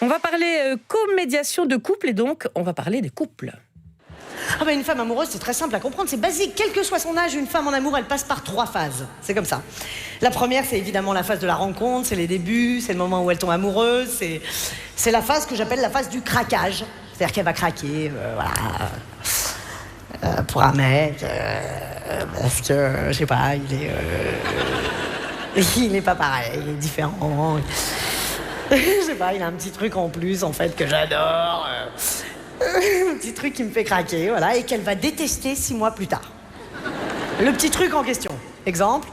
On va parler co-médiation de couple et donc on va parler des couples. Ah bah une femme amoureuse, c'est très simple à comprendre, c'est basique. Quel que soit son âge, une femme en amour, elle passe par 3 phases. C'est comme ça. La première, c'est évidemment la phase de la rencontre, c'est les débuts, c'est le moment où elle tombe amoureuse, c'est la phase que j'appelle la phase du craquage. C'est-à-dire qu'elle va craquer, pour un mec, parce que, je sais pas, il est pas pareil, il est différent. Je sais pas, il a un petit truc en plus, en fait, que j'adore. Un petit truc qui me fait craquer, voilà, et qu'elle va détester 6 mois plus tard. Le petit truc en question. Exemple,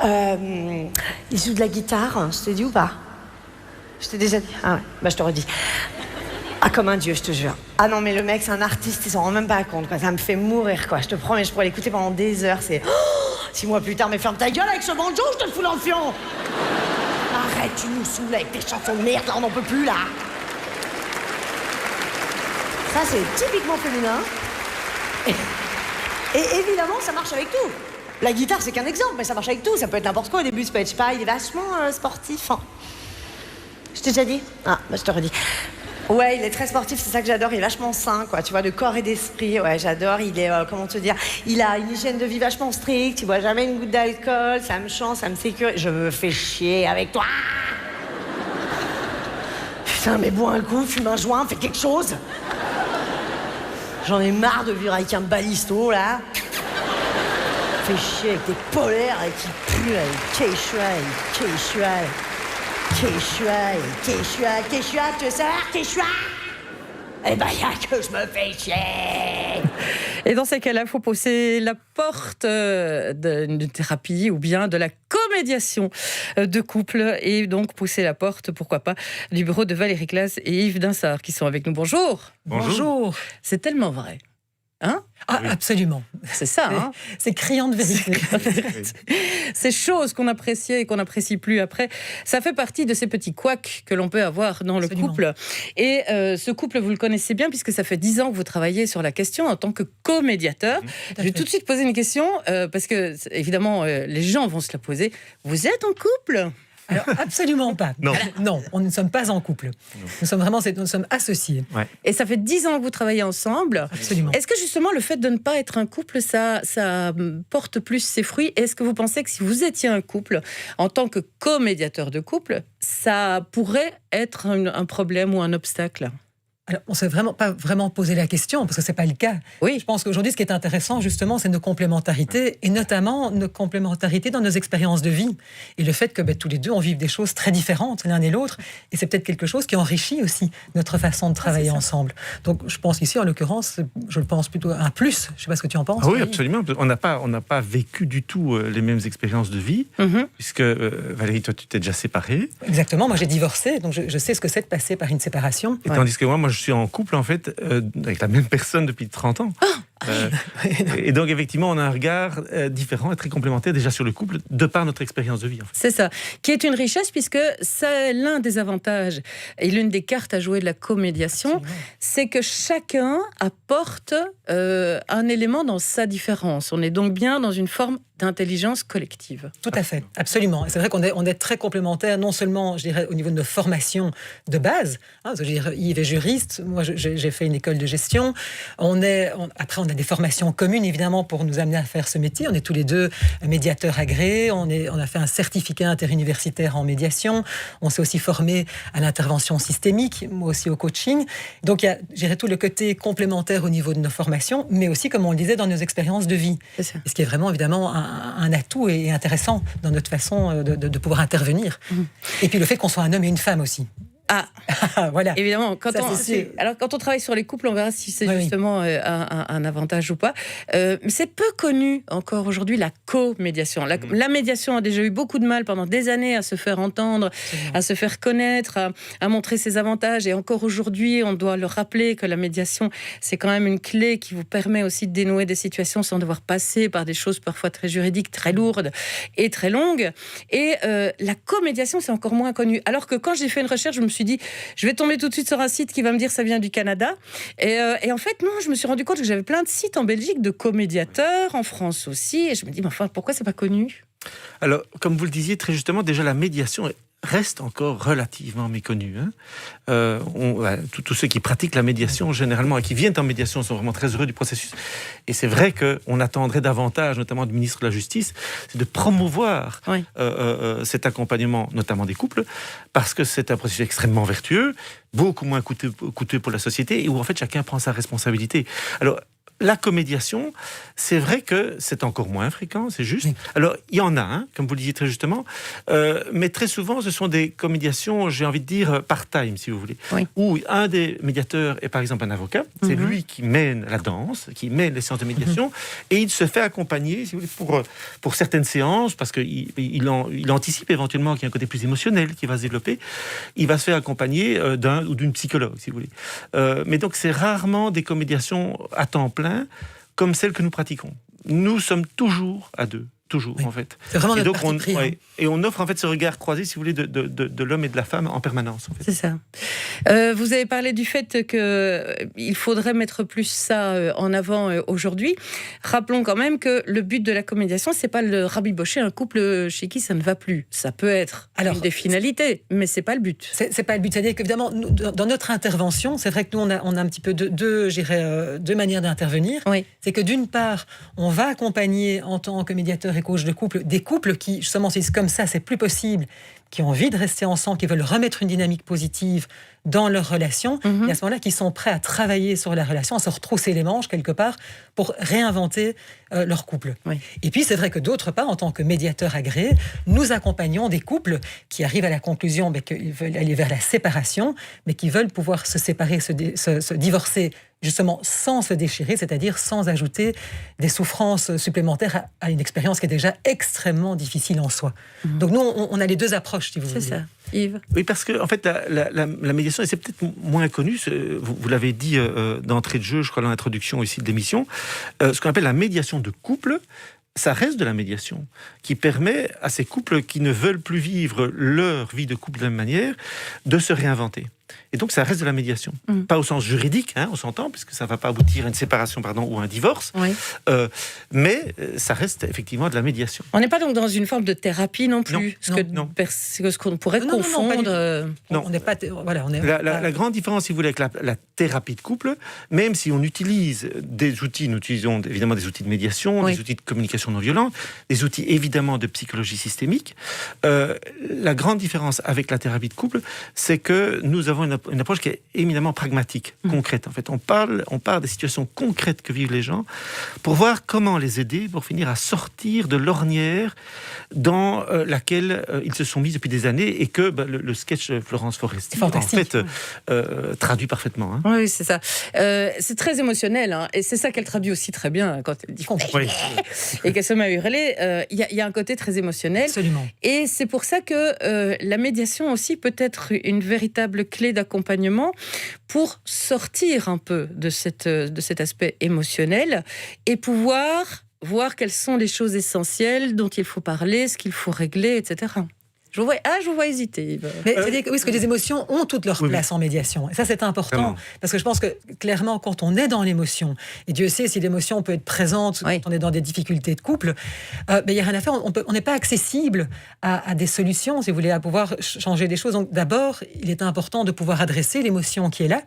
il joue de la guitare, je t'ai dit ou pas? Je t'ai déjà dit? Ah ouais, bah je te redis. Ah, comme un dieu, je te jure. Ah non, mais le mec, c'est un artiste, il s'en rend même pas compte, quoi. Ça me fait mourir, quoi. Je te promets, je pourrais l'écouter pendant des heures, c'est... 6 mois plus tard, mais ferme ta gueule avec ce banjo, je te le fous dans le fion. Arrête, tu nous saoules avec tes chansons de merde, là, on n'en peut plus, là. Ça, c'est typiquement féminin. Et évidemment, ça marche avec tout. La guitare, c'est qu'un exemple, mais ça marche avec tout. Ça peut être n'importe quoi. Au début, ça peut être, je sais pas, il est vachement sportif. Hein. Je t'ai déjà dit? Ah, bah je te redis. Ouais, il est très sportif, c'est ça que j'adore. Il est vachement sain, quoi. Tu vois, de corps et d'esprit. Ouais, j'adore. Il est, comment te dire, il a une hygiène de vie vachement stricte. Il boit jamais une goutte d'alcool. Ça me chante, ça me sécurise. Je me fais chier avec toi. Putain, mais bois un coup, fume un joint, fais quelque chose. J'en ai marre de vivre avec un balisto, là. Fais chier avec tes polaires, et qui puent, avec Quechua, tu veux savoir, Quechua? Eh ben, y'a que je me fais chier. Et dans ces cas-là, il faut pousser la porte d'une thérapie ou bien de la comédiation de couple. Et donc, pousser la porte, pourquoi pas, du bureau de Valérie Claes et Yves Dinsart qui sont avec nous. Bonjour. Bonjour. C'est tellement vrai. Hein? Ah, oui. Absolument. C'est ça, hein? C'est criant de vérité. Ces choses qu'on appréciait et qu'on n'apprécie plus après, ça fait partie de ces petits couacs que l'on peut avoir dans le couple. Et ce couple, vous le connaissez bien puisque ça fait 10 ans que vous travaillez sur la question en tant que co-médiateur. Je vais tout de suite poser une question parce que, évidemment, les gens vont se la poser. Vous êtes en couple ? Alors, absolument pas. Non, on ne sommes pas en couple. Non. Nous sommes associés. Ouais. Et ça fait 10 ans que vous travaillez ensemble. Absolument. Est-ce que justement le fait de ne pas être un couple, ça porte plus ses fruits? Est-ce que vous pensez que si vous étiez un couple, en tant que co-médiateur de couple, ça pourrait être un problème ou un obstacle? Alors, on ne s'est pas vraiment posé la question, parce que ce n'est pas le cas. Oui. Je pense qu'aujourd'hui, ce qui est intéressant, justement, c'est nos complémentarités, et notamment nos complémentarités dans nos expériences de vie. Et le fait que tous les deux, on vive des choses très différentes, l'un et l'autre, et c'est peut-être quelque chose qui enrichit aussi notre façon de travailler ensemble. Donc, je pense qu'ici, en l'occurrence, je le pense plutôt un plus. Je ne sais pas ce que tu en penses. Ah oui, absolument. On n'a pas vécu du tout les mêmes expériences de vie, puisque, Valérie, toi, tu t'es déjà séparée. Exactement. Moi, j'ai divorcé, donc je sais ce que c'est de passer par une séparation. Et tandis que moi, je suis en couple, en fait, avec la même personne depuis 30 ans. Et donc, effectivement, on a un regard différent et très complémentaire déjà sur le couple, de par notre expérience de vie. En fait. C'est ça, qui est une richesse, puisque c'est l'un des avantages et l'une des cartes à jouer de la comédiation, c'est que chacun apporte un élément dans sa différence. On est donc bien dans une forme d'intelligence collective. Tout à fait, absolument. Et c'est vrai qu'on est très complémentaires, non seulement, je dirais, au niveau de nos formations de base. Je veux dire, Yves est juriste, moi j'ai fait une école de gestion. Après, on a des formations communes, évidemment, pour nous amener à faire ce métier. On est tous les deux médiateurs agréés, on a fait un certificat interuniversitaire en médiation. On s'est aussi formé à l'intervention systémique, moi aussi au coaching. Donc, il y a, je dirais, tout le côté complémentaire au niveau de nos formations, mais aussi, comme on le disait, dans nos expériences de vie. C'est ça. Ce qui est vraiment, évidemment, un atout et intéressant dans notre façon de pouvoir intervenir. Et puis le fait qu'on soit un homme et une femme aussi. Ah, voilà. Évidemment, quand on travaille sur les couples, on verra si c'est justement un avantage ou pas. C'est peu connu encore aujourd'hui la co-médiation. La médiation a déjà eu beaucoup de mal pendant des années à se faire entendre, à se faire connaître, à montrer ses avantages. Et encore aujourd'hui, on doit le rappeler que la médiation, c'est quand même une clé qui vous permet aussi de dénouer des situations sans devoir passer par des choses parfois très juridiques, très lourdes et très longues. Et la co-médiation, c'est encore moins connu. Alors que quand j'ai fait une recherche, je me suis dit, je vais tomber tout de suite sur un site qui va me dire ça vient du Canada. Et en fait, non, je me suis rendu compte que j'avais plein de sites en Belgique de comédiateurs, en France aussi. Et je me dis, mais enfin, pourquoi c'est pas connu ? Alors, comme vous le disiez très justement, déjà la médiation reste encore relativement méconnu. Tous ceux qui pratiquent la médiation généralement et qui viennent en médiation sont vraiment très heureux du processus. Et c'est vrai qu'on attendrait davantage, notamment du ministre de la Justice, c'est de promouvoir cet accompagnement, notamment des couples, parce que c'est un processus extrêmement vertueux, beaucoup moins coûteux pour la société, et où en fait chacun prend sa responsabilité. Alors, la comédiation, c'est vrai que c'est encore moins fréquent, c'est juste. Oui. Alors, il y en a, comme vous le disiez très justement, mais très souvent, ce sont des comédiations, j'ai envie de dire, part-time, si vous voulez, où un des médiateurs est par exemple un avocat, c'est lui qui mène la danse, qui mène les séances de médiation, et il se fait accompagner, si vous voulez, pour certaines séances, parce qu'il anticipe éventuellement qu'il y a un côté plus émotionnel qui va se développer, il va se faire accompagner d'un ou d'une psychologue, si vous voulez. Mais donc, c'est rarement des comédiations à temps plein, comme celle que nous pratiquons. Nous sommes toujours à deux. Toujours, en fait. C'est vraiment notre parti pris. Et on offre en fait ce regard croisé, si vous voulez, de l'homme et de la femme en permanence. En fait. C'est ça. Vous avez parlé du fait qu'il faudrait mettre plus ça en avant aujourd'hui. Rappelons quand même que le but de la comédiation, c'est pas de rabibocher un couple chez qui ça ne va plus. Ça peut être une des finalités, mais c'est pas le but. C'est pas le but. C'est-à-dire qu'évidemment, dans notre intervention, c'est vrai que nous, on a un petit peu deux manières d'intervenir. Oui. C'est que d'une part, on va accompagner en tant que médiateur et coach de couple, des couples qui, justement, se disent comme ça, c'est plus possible, qui ont envie de rester ensemble, qui veulent remettre une dynamique positive dans leur relation, et à ce moment-là, qui sont prêts à travailler sur la relation, à se retrousser les manches quelque part pour réinventer leur couple. Oui. Et puis, c'est vrai que d'autre part, en tant que médiateur agréé, nous accompagnons des couples qui arrivent à la conclusion qu'ils veulent aller vers la séparation, mais qui veulent pouvoir se séparer, se divorcer, justement sans se déchirer, c'est-à-dire sans ajouter des souffrances supplémentaires à une expérience qui est déjà extrêmement difficile en soi. Donc nous, on a les deux approches, si vous voulez. C'est ça. Yves ? Oui, parce que en fait, la médiation, et c'est peut-être moins connu, vous l'avez dit d'entrée de jeu, je crois, dans l'introduction ici de l'émission, ce qu'on appelle la médiation de couple, ça reste de la médiation qui permet à ces couples qui ne veulent plus vivre leur vie de couple de la même manière de se réinventer. Et donc, ça reste de la médiation. Pas au sens juridique, on s'entend, puisque ça ne va pas aboutir à une séparation ou à un divorce, mais ça reste effectivement de la médiation. On n'est pas donc dans une forme de thérapie non plus, ce qu'on pourrait confondre. Non, on n'est pas... Voilà, la grande différence, si vous voulez, avec la thérapie de couple, même si on utilise des outils, nous utilisons évidemment des outils de médiation, des outils de communication non violente, des outils évidemment de psychologie systémique, la grande différence avec la thérapie de couple, c'est que nous avons une approche qui est éminemment pragmatique, concrète. En fait, on parle des situations concrètes que vivent les gens pour voir comment les aider pour finir à sortir de l'ornière dans laquelle ils se sont mis depuis des années et que le sketch de Florence Foresti en fait traduit parfaitement. Oui, c'est ça. C'est très émotionnel, et c'est ça qu'elle traduit aussi très bien quand elle dit et qu'elle se met à hurler. Il y a un côté très émotionnel. Absolument. Et c'est pour ça que la médiation aussi peut être une véritable clé d'accompagnement pour sortir un peu de cet aspect émotionnel et pouvoir voir quelles sont les choses essentielles dont il faut parler, ce qu'il faut régler, etc. Je vous vois hésiter, Yves. Mais c'est-à-dire que, parce que les émotions ont toute leur place en médiation. Et ça, c'est important. Vraiment. Parce que je pense que, clairement, quand on est dans l'émotion, et Dieu sait si l'émotion peut être présente quand on est dans des difficultés de couple, il n'y a rien à faire. On n'est pas accessible à des solutions, si vous voulez, à pouvoir changer des choses. Donc, d'abord, il est important de pouvoir adresser l'émotion qui est là,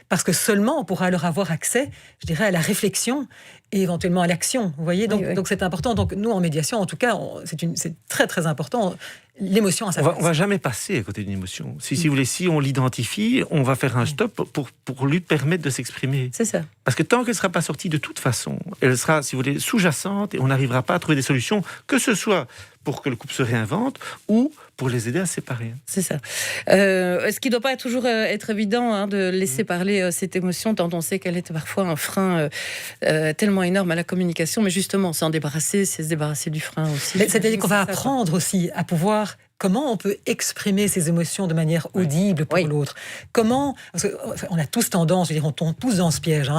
parce que seulement on pourra alors avoir accès, je dirais, à la réflexion et éventuellement à l'action. Vous voyez, donc c'est important. Donc nous, en médiation, en tout cas, c'est très très important. L'émotion à sa place. On va jamais passer à côté d'une émotion. Si vous voulez, si on l'identifie, on va faire un stop pour lui permettre de s'exprimer. C'est ça. Parce que tant qu'elle ne sera pas sortie de toute façon, elle sera, si vous voulez, sous-jacente et on n'arrivera pas à trouver des solutions, que ce soit pour que le couple se réinvente ou pour les aider à se séparer. C'est ça. Ce qui ne doit pas toujours être évident de laisser parler cette émotion, tant on sait qu'elle est parfois un frein tellement énorme à la communication, mais justement, s'en débarrasser, c'est se débarrasser du frein aussi. C'est-à-dire qu'on va apprendre aussi à pouvoir... Comment on peut exprimer ses émotions de manière audible pour l'autre ? Comment... Parce qu'on a tous tendance, on tombe tous dans ce piège,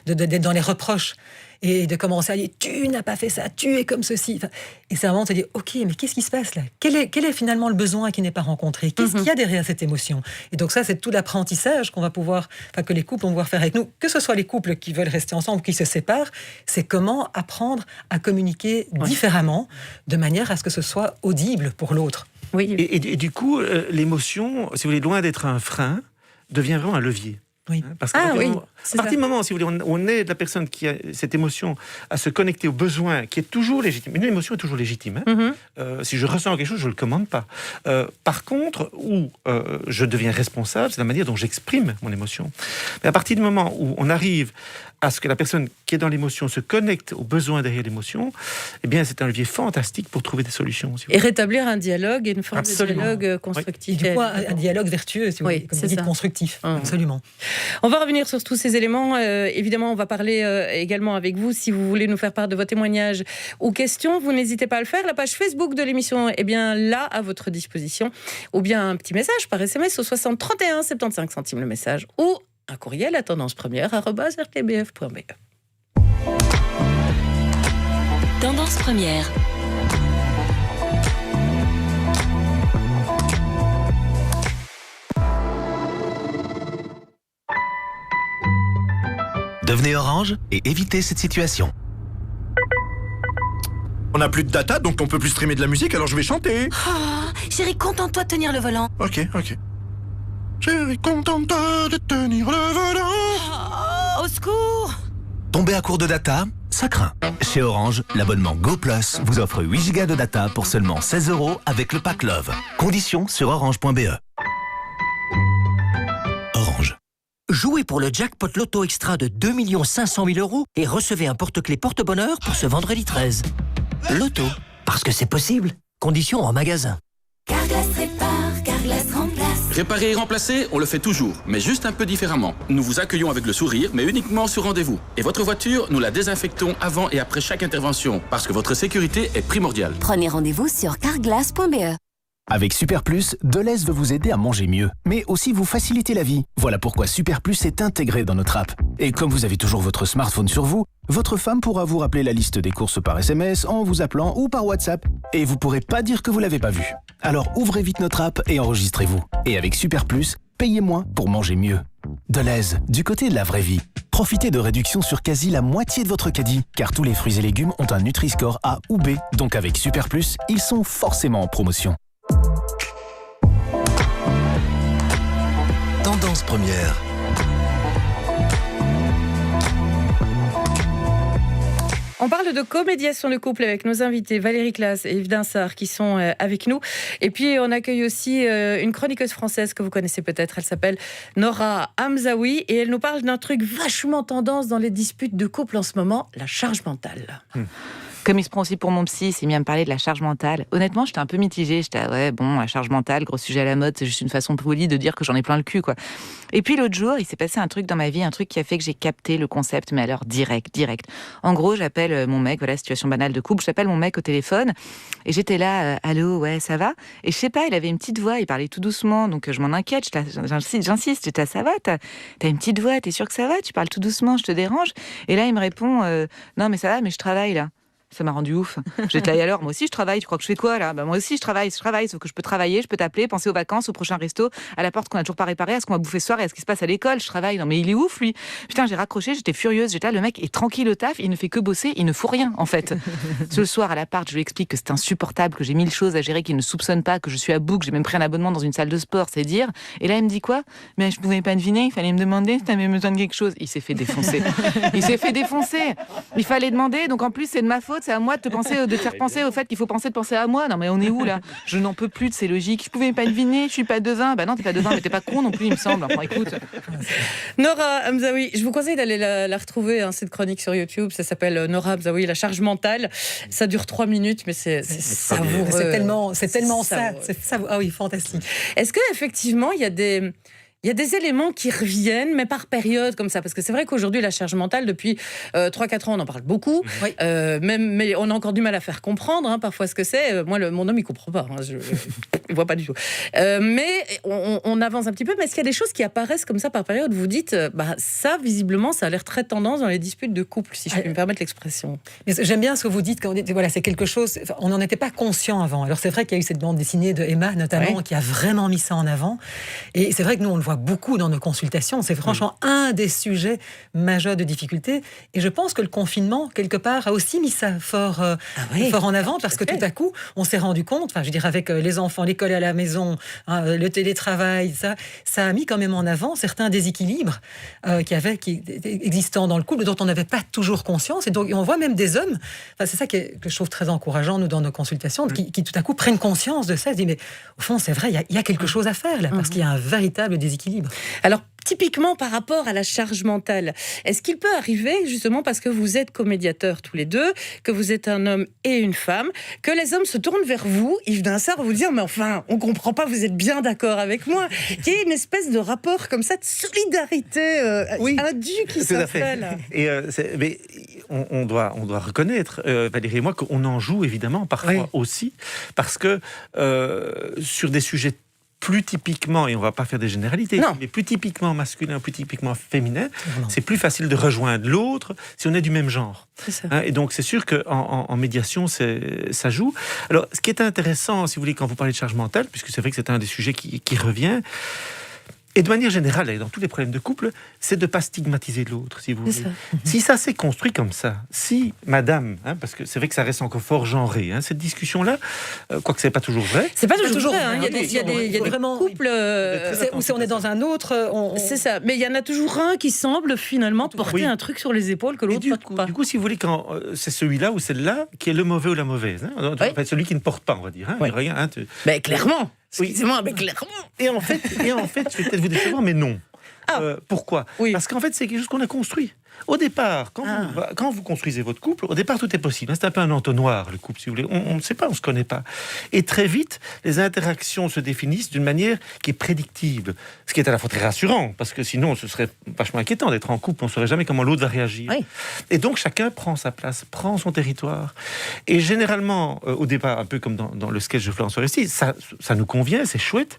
d'être dans les reproches. et de commencer à dire tu n'as pas fait ça, tu es comme ceci. Enfin, et c'est un moment de se dire ok, mais qu'est-ce qui se passe là ? Quel est finalement le besoin qui n'est pas rencontré ? Qu'est-ce qu'il y a derrière cette émotion ? Et donc ça, c'est tout l'apprentissage que les couples vont pouvoir faire avec nous, que ce soit les couples qui veulent rester ensemble ou qui se séparent, c'est comment apprendre à communiquer différemment, de manière à ce que ce soit audible pour l'autre. Oui. Et du coup, l'émotion, si vous voulez, loin d'être un frein, devient vraiment un levier. Oui. Parce qu'à partir du moment, si vous voulez, on est la personne qui a cette émotion à se connecter aux besoins, qui est toujours légitime. Une émotion est toujours légitime. Si je ressens quelque chose, je ne le commande pas. Par contre, où je deviens responsable, c'est la manière dont j'exprime mon émotion. Mais à partir du moment où on arrive à ce que la personne qui est dans l'émotion se connecte aux besoins derrière l'émotion, eh bien, c'est un levier fantastique pour trouver des solutions. Et rétablir un dialogue et une forme de dialogue constructif. Et du coup, un dialogue vertueux, si vous voulez, comme vous dites, constructif. Absolument. On va revenir sur tous ces éléments. Évidemment, on va parler également avec vous. Si vous voulez nous faire part de vos témoignages ou questions, vous n'hésitez pas à le faire. La page Facebook de l'émission est bien là, à votre disposition. Ou bien un petit message par SMS au 60 31 75 centimes le message. Ou un courriel à tendancepremière@rtbf.be. Tendance première. Devenez Orange et évitez cette situation. On n'a plus de data, donc on peut plus streamer de la musique, alors je vais chanter. Oh, chérie, contente-toi de tenir le volant. Ok. Chérie, contente-toi de tenir le volant. Oh, au secours! Tomber à court de data, ça craint. Chez Orange, l'abonnement Go Plus vous offre 8 Go de data pour seulement 16 € avec le pack Love. Conditions sur orange.be. Orange. Jouez pour le jackpot Loto Extra de 2 500 000 € et recevez un porte-clés porte-bonheur pour ce vendredi 13. Loto, parce que c'est possible. Conditions en magasin. Carglass répare, Carglass remplace. Réparer et remplacer, on le fait toujours, mais juste un peu différemment. Nous vous accueillons avec le sourire, mais uniquement sur rendez-vous. Et votre voiture, nous la désinfectons avant et après chaque intervention, parce que votre sécurité est primordiale. Prenez rendez-vous sur carglass.be. Avec Super Plus, Deleuze veut vous aider à manger mieux, mais aussi vous faciliter la vie. Voilà pourquoi Super Plus est intégré dans notre app. Et comme vous avez toujours votre smartphone sur vous, votre femme pourra vous rappeler la liste des courses par SMS en vous appelant ou par WhatsApp. Et vous pourrez pas dire que vous l'avez pas vu. Alors ouvrez vite notre app et enregistrez-vous. Et avec Super Plus, payez moins pour manger mieux. Deleuze, du côté de la vraie vie. Profitez de réductions sur quasi la moitié de votre caddie, car tous les fruits et légumes ont un Nutri-Score A ou B. Donc avec Super Plus, ils sont forcément en promotion. Tendance première. On parle de comédiation de couple avec nos invités Valérie Claes et Yves Dinsart qui sont avec nous. Et puis on accueille aussi une chroniqueuse française que vous connaissez peut-être. Elle s'appelle Nora Hamzaoui et elle nous parle d'un truc vachement tendance dans les disputes de couple en ce moment, la charge mentale. Comme il se prend aussi pour mon psy, il s'est mis à me parler de la charge mentale. Honnêtement, j'étais un peu mitigée. J'étais, la charge mentale, gros sujet à la mode, c'est juste une façon polie de dire que j'en ai plein le cul, quoi. Et puis l'autre jour, il s'est passé un truc dans ma vie, un truc qui a fait que j'ai capté le concept, mais alors direct. En gros, j'appelle mon mec, situation banale de couple, j'appelle mon mec au téléphone, et j'étais là, allô, ouais, ça va ? Et je sais pas, il avait une petite voix, il parlait tout doucement, donc je m'en inquiète, j'insiste, j'étais, ça va, t'as une petite voix, t'es sûr que ça va ? Tu parles tout doucement, je te dérange ? Et là, il me répond, non, mais ça va, mais je travaille là. Ça m'a rendu ouf. J'étais là, alors, moi aussi je travaille, tu crois que je fais quoi là ? Moi aussi je travaille, sauf que je peux travailler, je peux t'appeler, penser aux vacances, au prochain resto, à la porte qu'on a toujours pas réparée, à ce qu'on va bouffer ce soir et à ce qui se passe à l'école, je travaille. Non mais il est ouf lui. Putain, j'ai raccroché, j'étais furieuse, j'étais là, le mec est tranquille au taf, il ne fait que bosser, il ne fout rien en fait. Ce soir à l'appart, je lui explique que c'est insupportable, que j'ai 1000 choses à gérer, qu'il ne soupçonne pas, que je suis à bout, que j'ai même pris un abonnement dans une salle de sport, c'est dire. Et là il me dit quoi ? Mais je pouvais pas deviner, il fallait me demander si t'avais besoin de quelque chose. Il s'est fait défoncer. Il fallait demander, donc en plus c'est de ma faute, c'est à moi de te faire penser au fait qu'il faut penser à moi. Non mais on est où là ? Je n'en peux plus de ces logiques. Je pouvais pas deviner, je suis pas devin. Bah non, t'es pas devin, mais t'es pas con non plus, il me semble. Enfin écoute. Nora Hamzaoui, je vous conseille d'aller la retrouver, cette chronique sur YouTube. Ça s'appelle Nora Hamzaoui, la charge mentale. Ça dure 3 minutes, mais c'est savoureux. C'est tellement ça. Ah oui, fantastique. Est-ce qu'effectivement, il y a des Il y a des éléments qui reviennent, mais par période comme ça. Parce que c'est vrai qu'aujourd'hui, la charge mentale, depuis 3-4 ans, on en parle beaucoup. Oui. Mais on a encore du mal à faire comprendre parfois ce que c'est. Moi, mon homme, il ne comprend pas. Il ne voit pas du tout. Mais on avance un petit peu. Mais est-ce qu'il y a des choses qui apparaissent comme ça par période? Vous dites, ça, visiblement, ça a l'air très tendance dans les disputes de couple, si je peux me permettre l'expression. Mais j'aime bien ce que vous dites, quand voilà, c'est quelque chose, on n'en était pas conscient avant. Alors c'est vrai qu'il y a eu cette bande dessinée de Emma, notamment, qui a vraiment mis ça en avant. Et c'est vrai que nous, on le voit beaucoup dans nos consultations. C'est franchement un des sujets majeurs de difficulté. Et je pense que le confinement, quelque part, a aussi mis ça fort en avant, parce que tout à coup, on s'est rendu compte, je veux dire, avec les enfants, l'école à la maison, le télétravail, ça a mis quand même en avant certains déséquilibres qui existant dans le couple, dont on n'avait pas toujours conscience. Et donc, on voit même des hommes, c'est ça que je trouve très encourageant, nous, dans nos consultations, qui tout à coup prennent conscience de ça, se disent, mais au fond, c'est vrai, il y a quelque chose à faire là, parce qu'il y a un véritable déséquilibre. Alors, typiquement par rapport à la charge mentale, est-ce qu'il peut arriver, justement parce que vous êtes comédiateurs tous les deux, que vous êtes un homme et une femme, que les hommes se tournent vers vous, Yves Dinsart, vous dire, mais enfin, on comprend pas, vous êtes bien d'accord avec moi, qu'il y ait une espèce de rapport comme ça, de solidarité indue qui s'installe. Et mais on doit reconnaître, Valérie et moi, qu'on en joue évidemment parfois aussi, parce que sur des sujets plus typiquement, et on ne va pas faire des généralités, mais plus typiquement masculin, plus typiquement féminin, c'est plus facile de rejoindre l'autre si on est du même genre. Et donc c'est sûr qu'en médiation, ça joue. Alors ce qui est intéressant, si vous voulez, quand vous parlez de charge mentale, puisque c'est vrai que c'est un des sujets qui revient, et de manière générale, et dans tous les problèmes de couple, c'est de ne pas stigmatiser l'autre, si vous voulez. Si ça s'est construit comme ça, si madame, parce que c'est vrai que ça reste encore fort genré, cette discussion-là, quoique ce n'est pas toujours vrai. C'est pas toujours vrai. Il y a des couples où on est dans un autre... C'est ça, mais il y en a toujours un qui semble finalement porter un truc sur les épaules que l'autre ne porte pas. Du coup, si vous voulez, quand c'est celui-là ou celle-là qui est le mauvais ou la mauvaise. Enfin, celui qui ne porte pas, on va dire. Mais clairement. Excusez-moi, mais clairement. Et en fait, je vais peut-être vous décevoir, mais non. Pourquoi ? Parce qu'en fait, c'est quelque chose qu'on a construit. Au départ, quand vous construisez votre couple, au départ, tout est possible. C'est un peu un entonnoir, le couple, si vous voulez. On ne sait pas, on ne se connaît pas. Et très vite, les interactions se définissent d'une manière qui est prédictible. Ce qui est à la fois très rassurant, parce que sinon, ce serait vachement inquiétant d'être en couple. On ne saurait jamais comment l'autre va réagir. Et donc, chacun prend sa place, prend son territoire. Et généralement, au départ, un peu comme dans le sketch de Florence Foresti, ça nous convient, c'est chouette.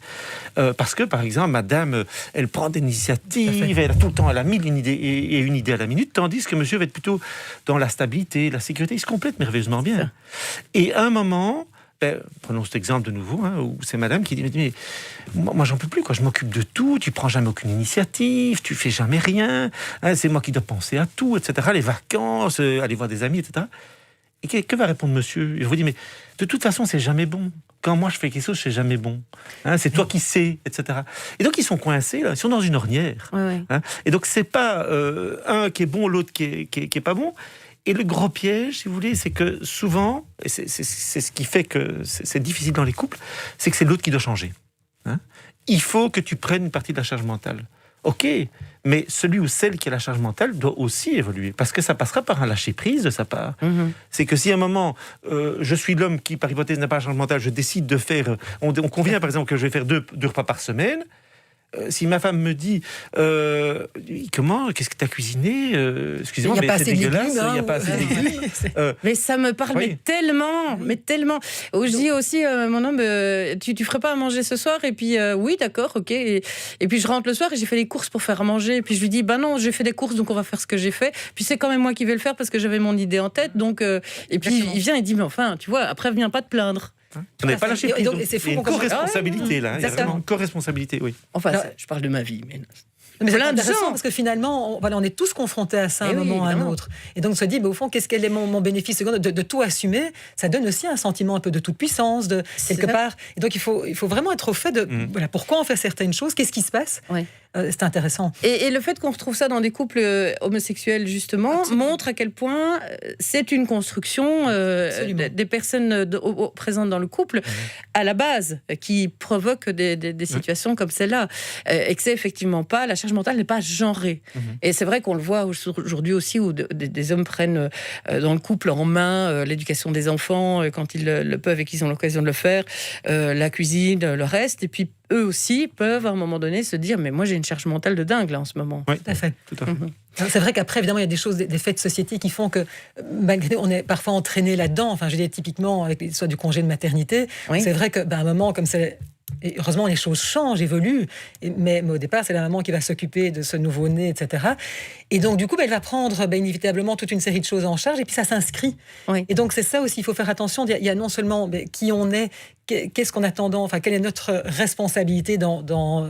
Parce que, par exemple, madame, elle prend des initiatives, elle a tout le temps, elle a 1000 idées et une idée à la minute, tandis que monsieur va être plutôt dans la stabilité, la sécurité. Il se complète merveilleusement bien. Et à un moment, prenons cet exemple de nouveau, où c'est madame qui dit, mais moi j'en peux plus, je m'occupe de tout, tu prends jamais aucune initiative, tu fais jamais rien, c'est moi qui dois penser à tout, etc. Les vacances, aller voir des amis, etc. Et que va répondre monsieur ? Il vous dit, mais de toute façon, c'est jamais bon. Quand moi je fais quelque chose, c'est jamais bon. C'est toi qui sais, etc. Et donc ils sont coincés, là, ils sont dans une ornière. Et donc c'est pas un qui est bon, l'autre qui est pas bon. Et le gros piège, si vous voulez, c'est que souvent, et c'est ce qui fait que c'est difficile dans les couples, c'est que c'est l'autre qui doit changer. Il faut que tu prennes une partie de la charge mentale. Ok, mais celui ou celle qui a la charge mentale doit aussi évoluer, parce que ça passera par un lâcher-prise de sa part. C'est que si à un moment, je suis l'homme qui, par hypothèse, n'a pas la charge mentale, je décide de faire... On convient, par exemple, que je vais faire deux repas par semaine. Si ma femme me dit comment, qu'est-ce que tu as cuisiné, excusez-moi, mais c'est dégueulasse, il n'y a pas assez de légumes. Mais ça me parle mais tellement. Je dis aussi mon homme, tu ferais pas à manger ce soir? Et puis oui, d'accord, ok. Et puis je rentre le soir et j'ai fait les courses pour faire à manger. Et puis je lui dis non, j'ai fait des courses, donc on va faire ce que j'ai fait. Puis c'est quand même moi qui vais le faire parce que j'avais mon idée en tête. Donc et puis il vient et dit mais enfin, tu vois, après viens pas te plaindre. On n'avait pas lâché prise. Il y a une co-responsabilité là. Il y a vraiment une co-responsabilité, oui. Enfin, je parle de ma vie, mais... Mais c'est intéressant parce que finalement, on est tous confrontés à ça à un moment ou à un autre. Et donc, on se dit, au fond, qu'est-ce qu'est mon bénéfice de tout assumer? Ça donne aussi un sentiment un peu de toute puissance, de quelque part. Et donc, il faut vraiment être au fait de pourquoi on fait certaines choses, qu'est-ce qui se passe. C'est intéressant. Et le fait qu'on retrouve ça dans des couples homosexuels, justement, montre à quel point c'est une construction des personnes présentes dans le couple, à la base, qui provoque des situations comme celle-là. Et que c'est effectivement pas... La charge mentale n'est pas genrée. Et c'est vrai qu'on le voit aujourd'hui aussi, où des hommes prennent dans le couple en main l'éducation des enfants quand ils le peuvent et qu'ils ont l'occasion de le faire, la cuisine, le reste. Et puis eux aussi peuvent à un moment donné se dire mais moi j'ai une charge mentale de dingue là en ce moment. Oui, Tout à fait. tout à fait. C'est vrai qu'après, évidemment, il y a des choses, des faits de société qui font que, malgré tout, on est parfois entraîné là-dedans. Enfin, je dis typiquement, avec soit du congé de maternité, c'est vrai qu'à un moment, comme c'est... Et heureusement, les choses changent, évoluent, mais au départ, c'est la maman qui va s'occuper de ce nouveau-né, etc. Et donc, du coup, elle va prendre inévitablement toute une série de choses en charge, et puis ça s'inscrit. Oui. Et donc, c'est ça aussi, il faut faire attention. Il y a non seulement qui on est, qu'est-ce qu'on attend, enfin, quelle est notre responsabilité dans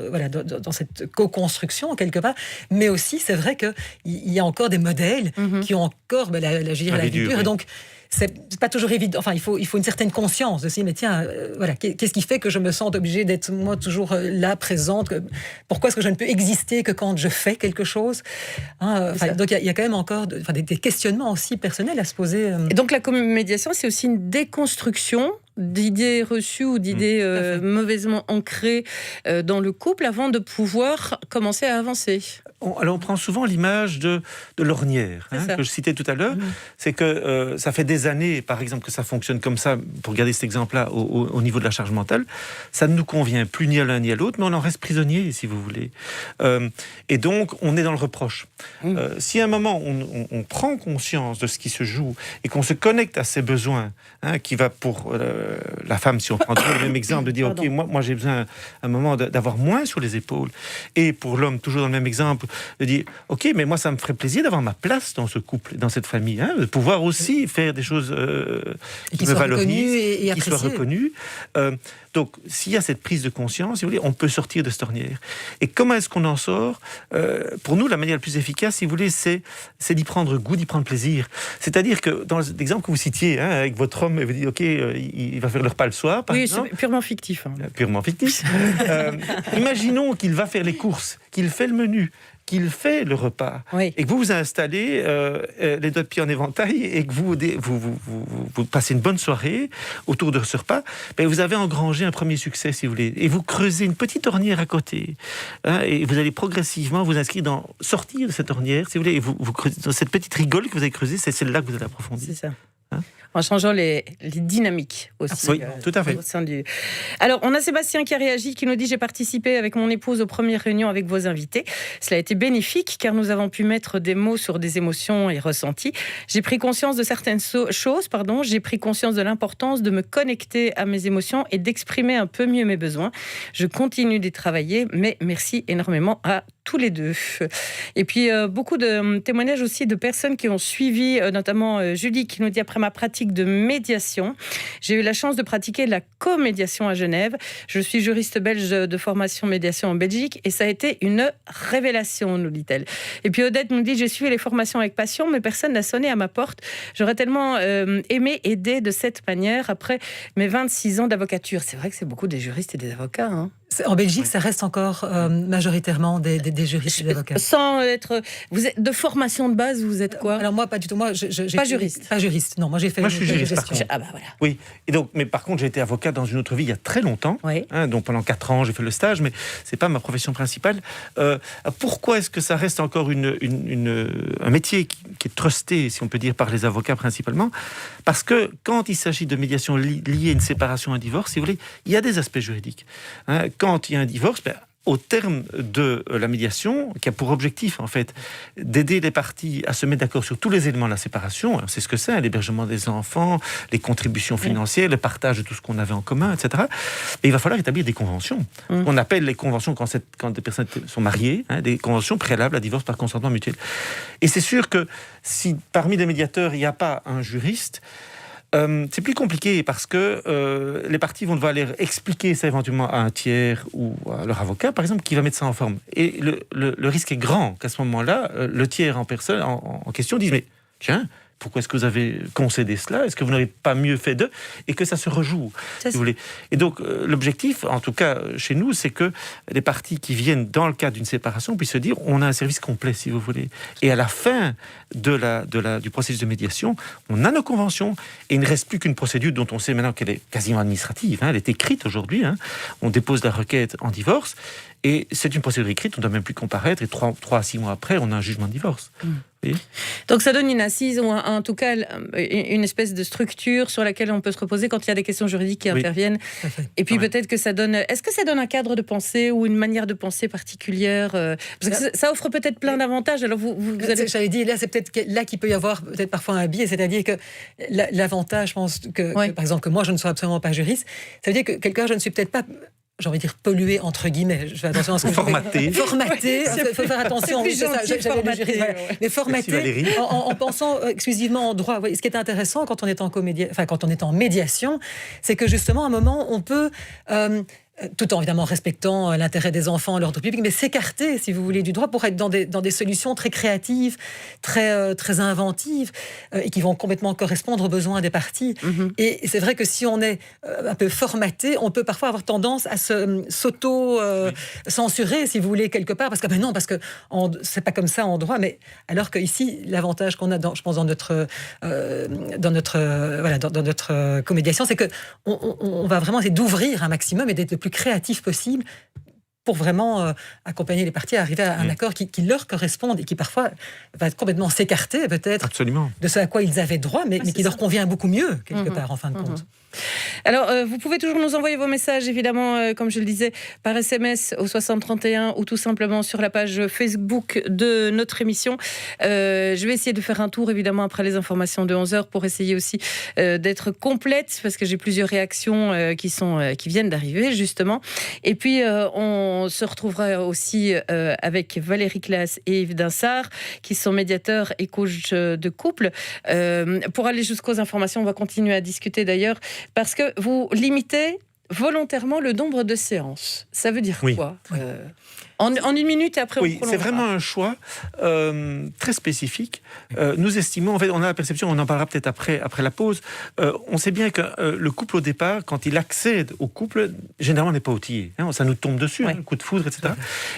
cette co-construction, quelque part, mais aussi, c'est vrai qu'il y a encore des modèles qui ont encore la vie dure. Oui. Et donc, c'est pas toujours évident. Enfin, il faut une certaine conscience de se dire, mais tiens, qu'est-ce qui fait que je me sens obligée d'être moi toujours là, présente pourquoi est-ce que je ne peux exister que quand je fais quelque chose, donc il y a quand même encore des questionnements aussi personnels à se poser. Et donc la comédiation, c'est aussi une déconstruction d'idées reçues ou d'idées mauvaisement ancrées dans le couple avant de pouvoir commencer à avancer. Alors on prend souvent l'image de l'ornière que je citais tout à l'heure. C'est que ça fait des années, par exemple, que ça fonctionne comme ça, pour garder cet exemple-là, au niveau de la charge mentale. Ça ne nous convient plus ni à l'un ni à l'autre, mais on en reste prisonnier, si vous voulez. Et donc, on est dans le reproche. Si à un moment, on prend conscience de ce qui se joue et qu'on se connecte à ses besoins, qui va pour la femme, si on prend toujours le même exemple, de dire, OK, moi j'ai besoin à un moment d'avoir moins sur les épaules. Et pour l'homme, toujours dans le même exemple, de dire, OK, mais moi ça me ferait plaisir d'avoir ma place dans ce couple, dans cette famille, de pouvoir aussi faire des choses qui me valorisent, et qui soient reconnues. Donc, s'il y a cette prise de conscience, si vous voulez, on peut sortir de cette ornière. Et comment est-ce qu'on en sort ? Pour nous, la manière la plus efficace, si vous voulez, c'est d'y prendre goût, d'y prendre plaisir. C'est-à-dire que, dans l'exemple que vous citiez, avec votre homme, vous dites, OK, il va faire le repas le soir, par exemple. C'est purement fictif. Purement fictif. Imaginons qu'il va faire les courses, qu'il fait le menu, qu'il fait le repas, et que vous vous installez les doigts de pied en éventail et que vous passez une bonne soirée autour de ce repas, vous avez engrangé un premier succès, si vous voulez, et vous creusez une petite ornière à côté, et vous allez progressivement vous inscrire sortir de cette ornière, si vous voulez, et vous creusez dans cette petite rigole que vous avez creusée, c'est celle-là que vous allez approfondir. C'est ça. En changeant les dynamiques aussi. Oui, tout à fait. Au sein du... Alors, on a Sébastien qui a réagi, qui nous dit « J'ai participé avec mon épouse aux premières réunions avec vos invités. Cela a été bénéfique car nous avons pu mettre des mots sur des émotions et ressentis. J'ai pris conscience de certaines choses, j'ai pris conscience de l'importance de me connecter à mes émotions et d'exprimer un peu mieux mes besoins. Je continue d'y travailler, mais merci énormément à tous les deux. » Et puis, beaucoup de témoignages aussi de personnes qui ont suivi, notamment Julie qui nous dit « Après ma pratique de médiation, j'ai eu la chance de pratiquer la co-médiation à Genève. Je suis juriste belge de formation médiation en Belgique et ça a été une révélation, nous dit-elle. » Et puis Odette nous dit « J'ai suivi les formations avec passion, mais personne n'a sonné à ma porte. J'aurais tellement aimé aider de cette manière après mes 26 ans d'avocature. » C'est vrai que c'est beaucoup des juristes et des avocats. En Belgique, ça reste encore majoritairement des juristes et des avocats. Sans être... Vous êtes de formation de base, vous êtes quoi ? Alors moi, pas du tout. Moi, pas juriste. Pas juriste. Non, moi j'ai fait. Moi, je suis juriste. Par contre. Voilà. Oui. Et donc, mais par contre, j'ai été avocat dans une autre vie il y a très longtemps. Donc pendant 4 ans, j'ai fait le stage, mais c'est pas ma profession principale. Pourquoi est-ce que ça reste encore un métier qui est trusté, si on peut dire, par les avocats principalement ? Parce que quand il s'agit de médiation liée à une séparation, un divorce, si vous voulez, il y a des aspects juridiques. Quand il y a un divorce, au terme de la médiation, qui a pour objectif, en fait, d'aider les parties à se mettre d'accord sur tous les éléments de la séparation, c'est ce que c'est, l'hébergement des enfants, les contributions financières, le partage de tout ce qu'on avait en commun, etc. Et il va falloir établir des conventions. On appelle les conventions quand des personnes sont mariées, des conventions préalables à divorce par consentement mutuel. Et c'est sûr que si parmi les médiateurs, il n'y a pas un juriste, c'est plus compliqué parce que les parties vont devoir aller expliquer ça éventuellement à un tiers ou à leur avocat, par exemple, qui va mettre ça en forme. Et le risque est grand qu'à ce moment-là, le tiers en personne en question dise « Mais tiens, pourquoi est-ce que vous avez concédé cela ? Est-ce que vous n'aurez pas mieux fait d'eux ?» Et que ça se rejoue, si vous voulez. Et donc, l'objectif, en tout cas chez nous, c'est que les parties qui viennent dans le cadre d'une séparation puissent se dire on a un service complet, si vous voulez. Et à la fin du processus de médiation, on a nos conventions et il ne reste plus qu'une procédure dont on sait maintenant qu'elle est quasiment administrative. Elle est écrite aujourd'hui. On dépose la requête en divorce. Et c'est une procédure écrite, on ne doit même plus comparaître, et 3 à 6 mois après, on a un jugement de divorce. Donc ça donne une assise, ou en tout cas une espèce de structure sur laquelle on peut se reposer quand il y a des questions juridiques qui interviennent. Et puis peut-être que ça donne... Est-ce que ça donne un cadre de pensée ou une manière de penser particulière parce que ça offre peut-être plein d'avantages. Alors vous avez... J'avais dit, là c'est peut-être là qu'il peut y avoir peut-être parfois un biais, c'est-à-dire que l'avantage, je pense que par exemple que moi je ne sois absolument pas juriste, ça veut dire que quelque part je ne suis peut-être pas... j'ai envie de dire pollué entre guillemets. Je fais attention à ce que formaté. Formaté. Il faut faire attention. Mais formaté en pensant exclusivement en droit. Ce qui est intéressant quand on est en médiation, c'est que justement à un moment on peut tout en évidemment respectant l'intérêt des enfants, l'ordre public, mais s'écarter, si vous voulez, du droit pour être dans des solutions très créatives, très inventives, et qui vont complètement correspondre aux besoins des parties. Mm-hmm. Et c'est vrai que si on est un peu formaté, on peut parfois avoir tendance à s'auto-censurer, si vous voulez, quelque part, parce que c'est pas comme ça en droit, mais alors que ici, l'avantage qu'on a, je pense, dans notre comédiation, c'est que on va vraiment essayer d'ouvrir un maximum et d'être le plus créatif possible pour vraiment accompagner les parties à arriver à un accord qui leur corresponde et qui parfois va complètement s'écarter peut-être de ce à quoi ils avaient droit, mais qui leur convient beaucoup mieux quelque part en fin de compte. Alors, vous pouvez toujours nous envoyer vos messages, évidemment, comme je le disais, par SMS au 6031 ou tout simplement sur la page Facebook de notre émission. Je vais essayer de faire un tour, évidemment, après les informations de 11h pour essayer aussi d'être complète, parce que j'ai plusieurs réactions qui viennent d'arriver, justement. Et puis, on se retrouvera aussi avec Valérie Claes et Yves Dinsart, qui sont médiateurs et coachs de couple. Pour aller jusqu'aux informations, on va continuer à discuter d'ailleurs, parce que vous limitez volontairement le nombre de séances. Ça veut dire quoi en une minute et après on prolongera. C'est vraiment un choix très spécifique. Nous estimons, en fait, on a la perception, on en parlera peut-être après la pause, on sait bien que le couple au départ, quand il accède au couple, généralement n'est pas outillé. Ça nous tombe dessus, un coup de foudre, etc.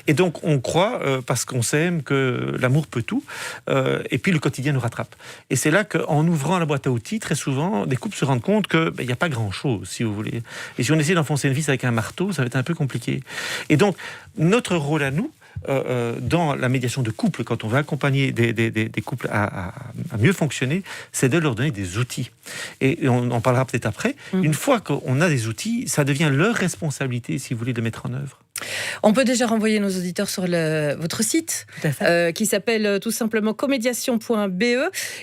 Et donc on croit, parce qu'on s'aime, que l'amour peut tout, et puis le quotidien nous rattrape. Et c'est là qu'en ouvrant la boîte à outils, très souvent, des couples se rendent compte qu'il n'y a pas grand-chose, si vous voulez. Et si on essaie d'enfoncer une vis avec un marteau, ça va être un peu compliqué. Et donc, notre rôle à nous, dans la médiation de couple, quand on veut accompagner des couples à mieux fonctionner, c'est de leur donner des outils. Et on en parlera peut-être après. Une fois qu'on a des outils, ça devient leur responsabilité, si vous voulez, de mettre en œuvre. On peut déjà renvoyer nos auditeurs sur votre site qui s'appelle tout simplement comédiation.be,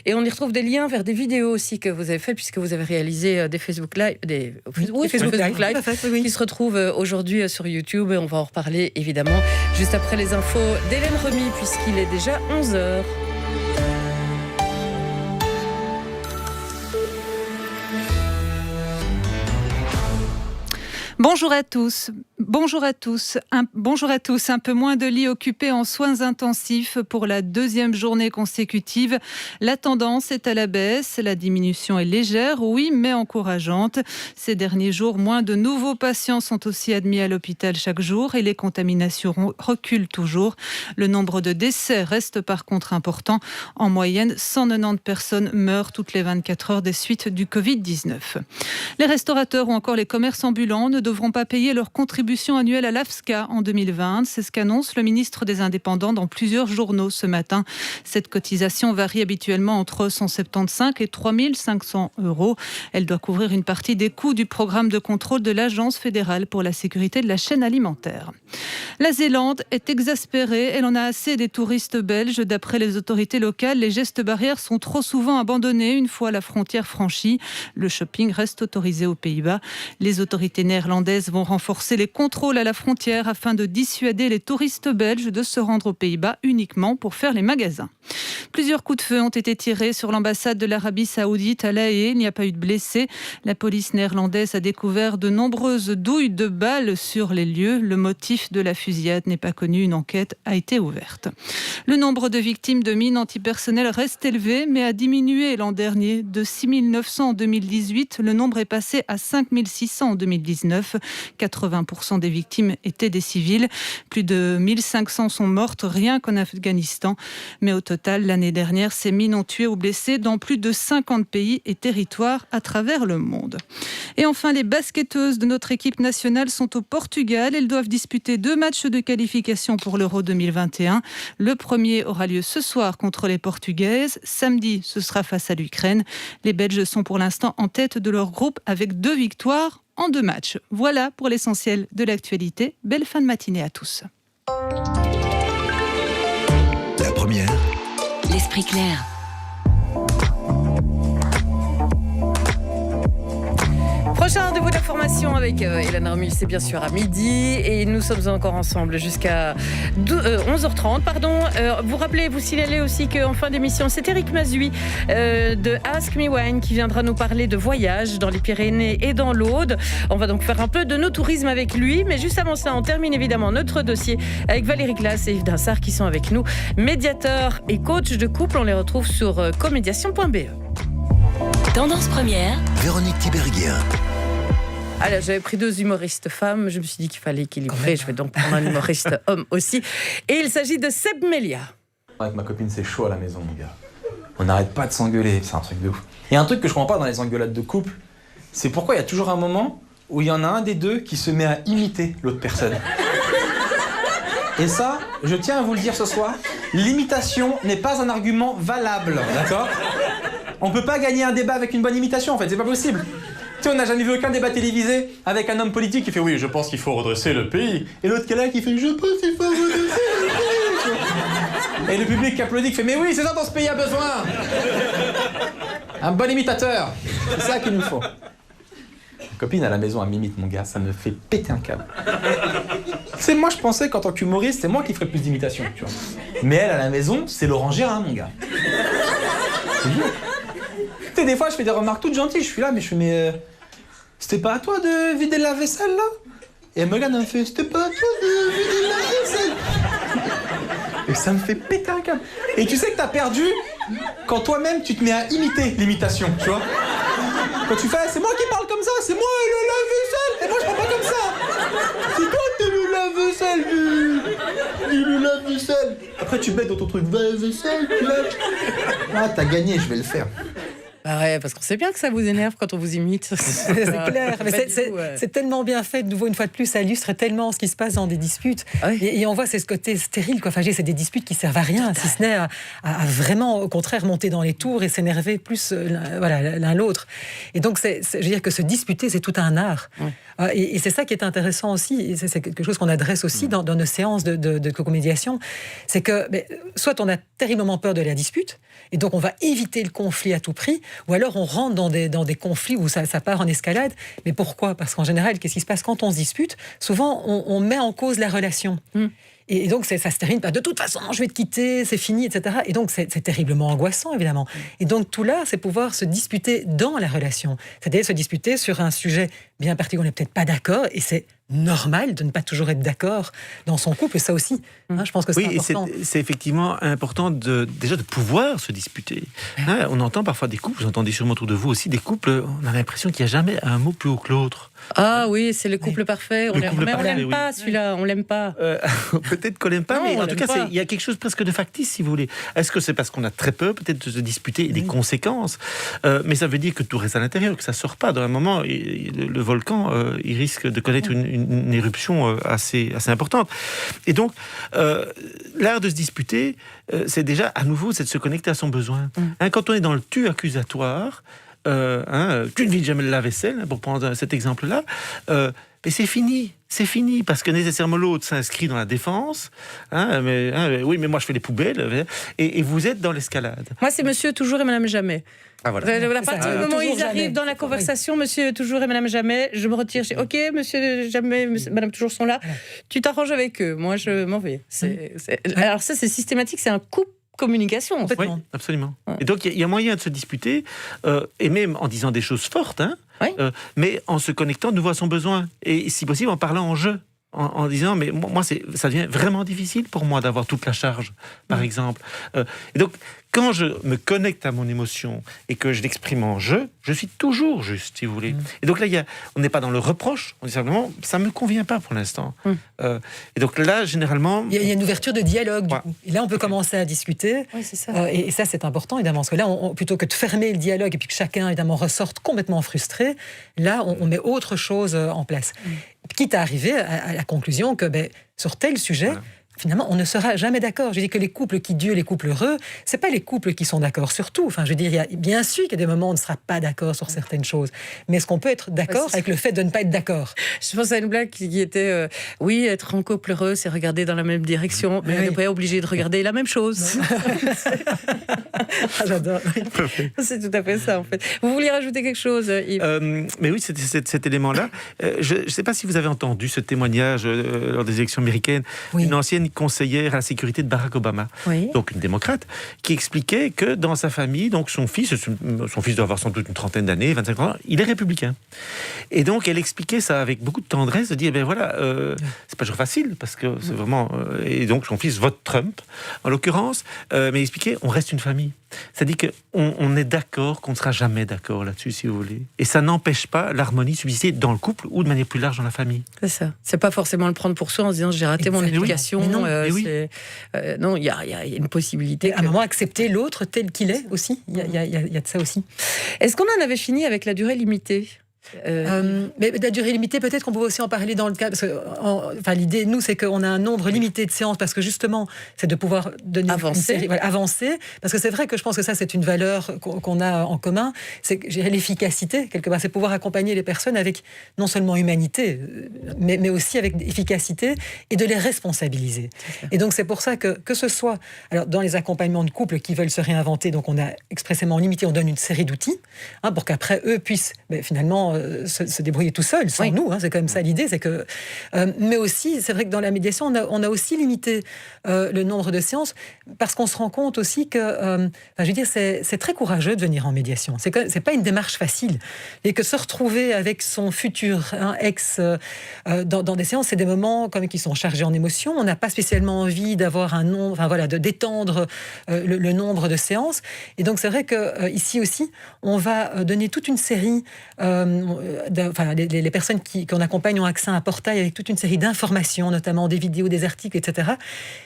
et on y retrouve des liens vers des vidéos aussi que vous avez fait, puisque vous avez réalisé des Facebook Live, Facebook Live qui se retrouvent aujourd'hui sur YouTube, et on va en reparler évidemment juste après les infos d'Hélène Remy, puisqu'il est déjà 11h. Bonjour à tous. Un peu moins de lits occupés en soins intensifs pour la deuxième journée consécutive. La tendance est à la baisse. La diminution est légère, oui, mais encourageante. Ces derniers jours, moins de nouveaux patients sont aussi admis à l'hôpital chaque jour et les contaminations reculent toujours. Le nombre de décès reste par contre important. En moyenne, 190 personnes meurent toutes les 24 heures des suites du Covid-19. Les restaurateurs ou encore les commerces ambulants ne devront pas payer leur contribution annuelle à l'AFSCA en 2020. C'est ce qu'annonce le ministre des Indépendants dans plusieurs journaux ce matin. Cette cotisation varie habituellement entre 175 et 3 500 €. Elle doit couvrir une partie des coûts du programme de contrôle de l'Agence fédérale pour la sécurité de la chaîne alimentaire. La Zélande est exaspérée. Elle en a assez des touristes belges. D'après les autorités locales, les gestes barrières sont trop souvent abandonnés une fois la frontière franchie. Le shopping reste autorisé aux Pays-Bas. Les autorités néerlandaises vont renforcer les contrôles à la frontière afin de dissuader les touristes belges de se rendre aux Pays-Bas uniquement pour faire les magasins. Plusieurs coups de feu ont été tirés sur l'ambassade de l'Arabie Saoudite à La Haye. Il n'y a pas eu de blessés. La police néerlandaise a découvert de nombreuses douilles de balles sur les lieux. Le motif de la fusillade n'est pas connu. Une enquête a été ouverte. Le nombre de victimes de mines antipersonnelles reste élevé, mais a diminué l'an dernier. De 6 900 en 2018, le nombre est passé à 5 600 en 2019. 2019. 80% des victimes étaient des civils. Plus de 1500 sont mortes rien qu'en Afghanistan. Mais au total, l'année dernière, ces mines ont tué ou blessé dans plus de 50 pays et territoires à travers le monde. Et enfin, les basketteuses de notre équipe nationale sont au Portugal. Elles doivent disputer 2 matchs de qualification pour l'Euro 2021. Le premier aura lieu ce soir contre les Portugaises. Samedi, ce sera face à l'Ukraine. Les Belges sont pour l'instant en tête de leur groupe avec 2 victoires en 2 matchs. Voilà pour l'essentiel de l'actualité. Belle fin de matinée à tous. La première. L'esprit clair. Prochain rendez-vous d'information avec Hélène Armil, c'est bien sûr à midi. Et nous sommes encore ensemble jusqu'à 11h30. Vous rappelez, vous signalez aussi qu'en fin d'émission, c'est Eric Mazui de Ask Me Wine qui viendra nous parler de voyage dans les Pyrénées et dans l'Aude. On va donc faire un peu de nos tourismes avec lui. Mais juste avant ça, on termine évidemment notre dossier avec Valérie Glass et Yves Dinsart qui sont avec nous. Médiateurs et coachs de couple, on les retrouve sur comédiation.be. Tendance première. Véronique Tiberghien. Alors, j'avais pris 2 humoristes femmes, je me suis dit qu'il fallait équilibrer, je vais donc prendre un humoriste homme aussi. Et il s'agit de Seb Melia. Avec ma copine, c'est chaud à la maison, mon gars. On n'arrête pas de s'engueuler, c'est un truc de ouf. Il y a un truc que je comprends pas dans les engueulades de couple, c'est pourquoi il y a toujours un moment où il y en a un des deux qui se met à imiter l'autre personne. Et ça, je tiens à vous le dire ce soir, l'imitation n'est pas un argument valable, d'accord ? On peut pas gagner un débat avec une bonne imitation, en fait, c'est pas possible. Tu sais, on n'a jamais vu aucun débat télévisé avec un homme politique qui fait « Oui, je pense qu'il faut redresser le pays ». Et l'autre qui est là qui fait « Je pense qu'il faut redresser le pays ». Et le public qui applaudit qui fait « Mais oui, c'est ça dont ce pays a besoin ». Un bon imitateur, c'est ça qu'il nous faut. Ma copine à la maison, elle m'imite, mon gars, ça me fait péter un câble. Tu sais, moi je pensais qu'en tant qu'humoriste, c'est moi qui ferais plus d'imitation, tu vois. Mais elle, à la maison, c'est Laurent Gérard, mon gars. C'est dur. Tu sais, des fois, je fais des remarques toutes gentilles, je suis là, mais je fais « Mais c'était pas à toi de vider la vaisselle, là ?» Et elle me regarde, elle me fait « C'était pas à toi de vider la vaisselle ?» Et ça me fait péter un câble. Et tu sais que t'as perdu quand toi-même, tu te mets à imiter l'imitation, tu vois. Quand tu fais « C'est moi qui parle comme ça, c'est moi le lave-vaisselle !» Et moi, je parle pas comme ça. C'est toi, t'es le lave-vaisselle, le lave-vaisselle. Après, tu bêtes dans ton truc « vaisselle, ah, t'as gagné, je vais le faire. » Bah ouais, parce qu'on sait bien que ça vous énerve quand on vous imite. C'est clair, mais c'est tellement bien fait, de nouveau, une fois de plus, ça illustre tellement ce qui se passe dans des disputes. Oui. Et on voit, c'est ce côté stérile, quoi. Enfin, c'est des disputes qui servent à rien, si ce n'est à vraiment, au contraire, monter dans les tours et s'énerver plus l'un l'autre. Et donc, je veux dire que se disputer, c'est tout un art. Oui. Et c'est ça qui est intéressant aussi, et c'est quelque chose qu'on adresse aussi dans nos séances de comédiation, c'est que soit on a terriblement peur de la dispute, et donc on va éviter le conflit à tout prix, ou alors on rentre dans des conflits où ça part en escalade. Mais pourquoi ? Parce qu'en général, qu'est-ce qui se passe quand on se dispute ? Souvent, on met en cause la relation. Et donc, ça se termine par « de toute façon, je vais te quitter, c'est fini », etc. Et donc, c'est terriblement angoissant, évidemment. Et donc, tout là, c'est pouvoir se disputer dans la relation. C'est-à-dire se disputer sur un sujet bien particulier, on n'est peut-être pas d'accord, et c'est normal de ne pas toujours être d'accord dans son couple, et ça aussi, je pense que c'est important. Oui, c'est effectivement important déjà de pouvoir se disputer. On entend parfois des couples, vous entendez sûrement autour de vous aussi, des couples, on a l'impression qu'il n'y a jamais un mot plus haut que l'autre. Ah oui, c'est le couple parfait. On l'aime pas, celui-là, on l'aime pas. Peut-être qu'on l'aime pas, mais en tout cas, il y a quelque chose presque de factice, si vous voulez. Est-ce que c'est parce qu'on a très peur, peut-être, de se disputer et des conséquences, mais ça veut dire que tout reste à l'intérieur, que ça ne sort pas. Dans un moment, le volcan, il risque de connaître une éruption assez importante. Et donc, l'art de se disputer, c'est déjà, à nouveau, c'est de se connecter à son besoin. Quand on est dans le tu accusatoire, tu ne vides jamais le lave-vaisselle, pour prendre cet exemple-là, mais c'est fini, parce que nécessairement l'autre s'inscrit dans la défense, oui, mais moi je fais les poubelles, et vous êtes dans l'escalade. Moi c'est monsieur toujours et madame jamais. Ah, voilà. À partir du moment où ils arrivent dans la conversation, monsieur toujours et madame jamais, je me retire, je dis ok, monsieur jamais, madame toujours sont là, tu t'arranges avec eux, moi je m'en vais. Alors ça c'est systématique, c'est un couple communication, en fait. Oui, absolument. Ouais. Et donc, il y a moyen de se disputer, et même en disant des choses fortes, mais en se connectant de nouveau à son besoin. Et si possible, en parlant en jeu. en disant mais moi ça devient vraiment difficile pour moi d'avoir toute la charge, par exemple. Et donc quand je me connecte à mon émotion et que je l'exprime en je suis toujours juste, si vous voulez. Et donc là, on n'est pas dans le reproche, on dit simplement, ça ne me convient pas pour l'instant. Et donc là, généralement... Il y a une ouverture de dialogue, du coup. Et là, on peut commencer à discuter. Oui, c'est ça. Et ça, c'est important, évidemment, parce que là, plutôt que de fermer le dialogue et puis que chacun, évidemment, ressorte complètement frustré, là, on met autre chose en place. Quitte à arriver à la conclusion que sur tel sujet... Voilà. Finalement, on ne sera jamais d'accord. Je dis que les couples qui durent, les couples heureux, c'est pas les couples qui sont d'accord sur tout. Enfin, je veux dire, il y a bien sûr qu'il y a des moments où on ne sera pas d'accord sur certaines choses. Mais est-ce qu'on peut être d'accord avec le fait de ne pas être d'accord? Je pense à une blague qui était oui, être en couple heureux, c'est regarder dans la même direction, mais on n'est pas obligé de regarder la même chose. J'adore. C'est tout à fait ça, en fait. Vous vouliez rajouter quelque chose, Yves? Mais oui, cet élément-là. Je ne sais pas si vous avez entendu ce témoignage lors des élections américaines d'une ancienne conseillère à la sécurité de Barack Obama, donc une démocrate, qui expliquait que dans sa famille, donc son fils doit avoir sans doute une trentaine d'années, 25 ans, il est républicain. Et donc elle expliquait ça avec beaucoup de tendresse, de dire c'est pas toujours facile parce que c'est vraiment et donc son fils vote Trump en l'occurrence, mais il expliquait on reste une famille. C'est-à-dire qu'on est d'accord qu'on ne sera jamais d'accord là-dessus, si vous voulez. Et ça n'empêche pas l'harmonie de subsister dans le couple ou de manière plus large dans la famille. C'est ça. C'est pas forcément le prendre pour soi en se disant j'ai raté mon éducation. Non, il y a une possibilité. À un moment, accepter l'autre tel qu'il est aussi. Il y a de ça aussi. Est-ce qu'on en avait fini avec la durée limitée? Mais la durée limitée, peut-être qu'on pouvait aussi en parler dans le cas, parce que l'idée, nous, c'est qu'on a un nombre limité de séances, parce que justement, c'est de pouvoir donner avancer, parce que c'est vrai que je pense que ça, c'est une valeur qu'on a en commun, c'est que l'efficacité, quelque part, c'est pouvoir accompagner les personnes avec non seulement humanité, mais aussi avec efficacité, et de les responsabiliser. Et donc, c'est pour ça que ce soit, alors, dans les accompagnements de couples qui veulent se réinventer, donc on a expressément limité, on donne une série d'outils, pour qu'après, eux puissent, finalement, se débrouiller tout seul, sans nous. C'est quand même ça l'idée. C'est que, mais aussi, c'est vrai que dans la médiation, on a aussi limité le nombre de séances parce qu'on se rend compte aussi que, je veux dire, c'est très courageux de venir en médiation. C'est pas une démarche facile. Et que se retrouver avec son futur ex dans des séances, c'est des moments qui sont chargés en émotions. On n'a pas spécialement envie d'avoir un nombre, d'étendre le nombre de séances. Et donc, c'est vrai que ici aussi, on va donner toute une série les personnes qu'on accompagne ont accès à un portail avec toute une série d'informations, notamment des vidéos, des articles, etc.,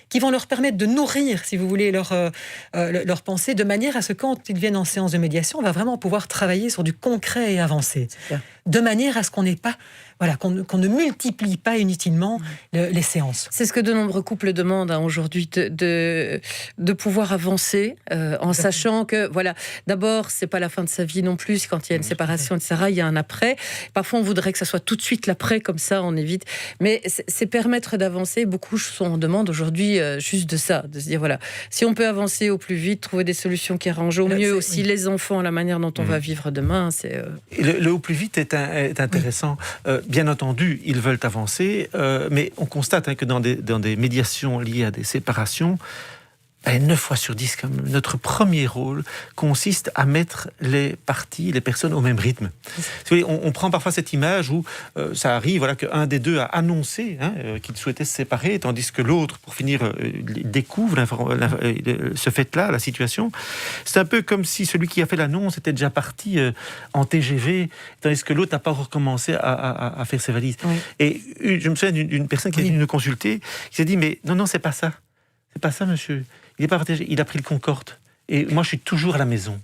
qui vont leur permettre de nourrir, si vous voulez, leur pensée, de manière à ce que quand ils viennent en séance de médiation, on va vraiment pouvoir travailler sur du concret et avancé, de manière à ce qu'on n'ait pas... qu'on ne multiplie pas inutilement les séances. C'est ce que de nombreux couples demandent aujourd'hui, de pouvoir avancer en sachant que, d'abord, c'est pas la fin de sa vie non plus. Quand il y a une séparation, etc., il y a un après. Parfois, on voudrait que ça soit tout de suite l'après, comme ça, on évite. Mais c'est permettre d'avancer. Beaucoup sont en demande aujourd'hui juste de ça, de se dire, si on peut avancer au plus vite, trouver des solutions qui arrangent au mieux aussi les enfants, la manière dont on va vivre demain, c'est... Le au plus vite est intéressant. Bien entendu, ils veulent avancer, mais on constate que dans des médiations liées à des séparations, 9 fois sur 10, comme notre premier rôle consiste à mettre les personnes au même rythme. On prend parfois cette image où ça arrive qu'un des deux a annoncé qu'il souhaitait se séparer, tandis que l'autre, pour finir, découvre ce fait-là, la situation. C'est un peu comme si celui qui a fait l'annonce était déjà parti en TGV, tandis que l'autre n'a pas recommencé à faire ses valises. Et je me souviens d'une personne qui est venue nous consulter, qui s'est dit « Mais non, c'est pas ça. C'est pas ça, monsieur. Il n'est pas partagé, il a pris le Concorde. Et moi, je suis toujours à la maison.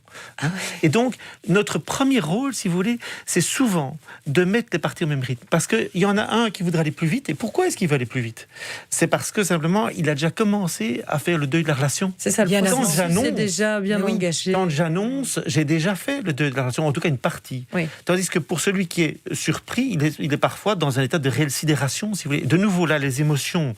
Et donc, notre premier rôle, si vous voulez, c'est souvent de mettre les parties au même rythme. Parce qu'il y en a un qui voudrait aller plus vite. Et pourquoi est-ce qu'il veut aller plus vite? C'est parce que, simplement, il a déjà commencé à faire le deuil de la relation. C'est ça, c'est déjà bien engagé. Quand j'annonce, j'ai déjà fait le deuil de la relation, en tout cas une partie. Tandis que pour celui qui est surpris, il est parfois dans un état de réelle sidération, si vous voulez. De nouveau, là, les émotions,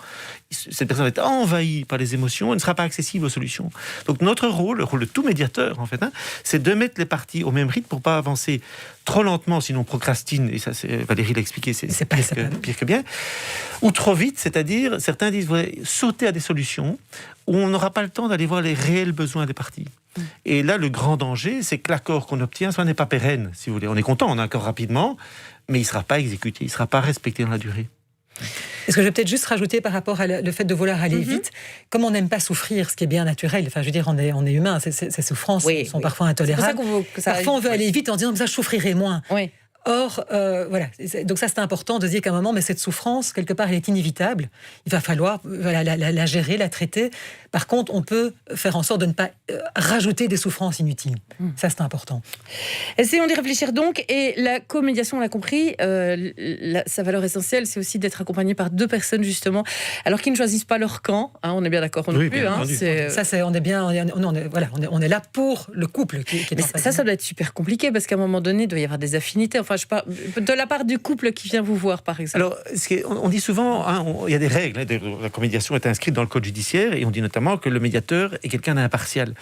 cette personne va être envahie par les émotions, elle ne sera pas accessible aux solutions. Donc, notre rôle, le rôle de tout médiateur, en fait, c'est de mettre les parties au même rythme pour pas avancer trop lentement, sinon on procrastine, et ça, Valérie l'a expliqué, c'est pire que bien, ou trop vite, c'est-à-dire, certains disent, sauter à des solutions où on n'aura pas le temps d'aller voir les réels besoins des parties. Et là, le grand danger, c'est que l'accord qu'on obtient, soit n'est pas pérenne, si vous voulez. On est content, on a un accord rapidement, mais il ne sera pas exécuté, il ne sera pas respecté dans la durée. Est-ce que je vais peut-être juste rajouter par rapport à le fait de vouloir aller vite, comme on n'aime pas souffrir, ce qui est bien naturel, enfin je veux dire, on est humain, ces souffrances sont parfois intolérables. Parfois on veut aller vite en disant ça je souffrirai moins. Oui. Or, voilà, donc ça c'est important de dire qu'à un moment, mais cette souffrance, quelque part, elle est inévitable. Il va falloir la gérer, la traiter. Par contre, on peut faire en sorte de ne pas rajouter des souffrances inutiles. Ça c'est important. Essayons d'y réfléchir donc. Et la comédiation, on l'a compris, sa valeur essentielle, c'est aussi d'être accompagné par deux personnes, justement, alors qu'ils ne choisissent pas leur camp. Hein, on est bien d'accord non plus. Hein, on est là pour le couple. Qui est ça doit être super compliqué, parce qu'à un moment donné, il doit y avoir des affinités. Enfin, je sais pas, de la part du couple qui vient vous voir, par exemple. Alors, on dit souvent, il y a des règles. La comédiation est inscrite dans le code judiciaire, et on dit notamment que le médiateur est quelqu'un d'impartial.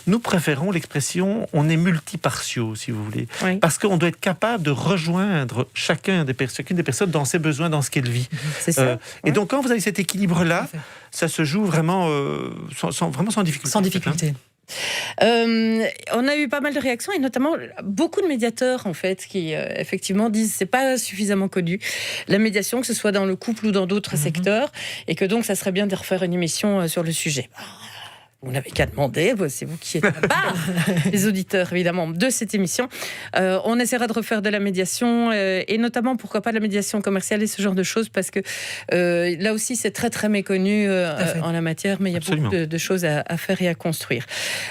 Nous préférons l'expression on est multipartiaux, si vous voulez, parce qu'on doit être capable de rejoindre chacune des personnes dans ses besoins, dans ce qu'elle vit. C'est ça. Et donc, quand vous avez cet équilibre-là, ça se joue vraiment sans difficulté. Sans difficulté. On a eu pas mal de réactions, et notamment beaucoup de médiateurs en fait qui effectivement disent c'est pas suffisamment connu la médiation, que ce soit dans le couple ou dans d'autres secteurs, et que donc ça serait bien de refaire une émission sur le sujet. Vous n'avez qu'à demander, c'est vous qui êtes là-bas, les auditeurs évidemment de cette émission. On essaiera de refaire de la médiation, et notamment pourquoi pas de la médiation commerciale et ce genre de choses, parce que là aussi c'est très très méconnu en la matière, mais il y a beaucoup de choses à faire et à construire.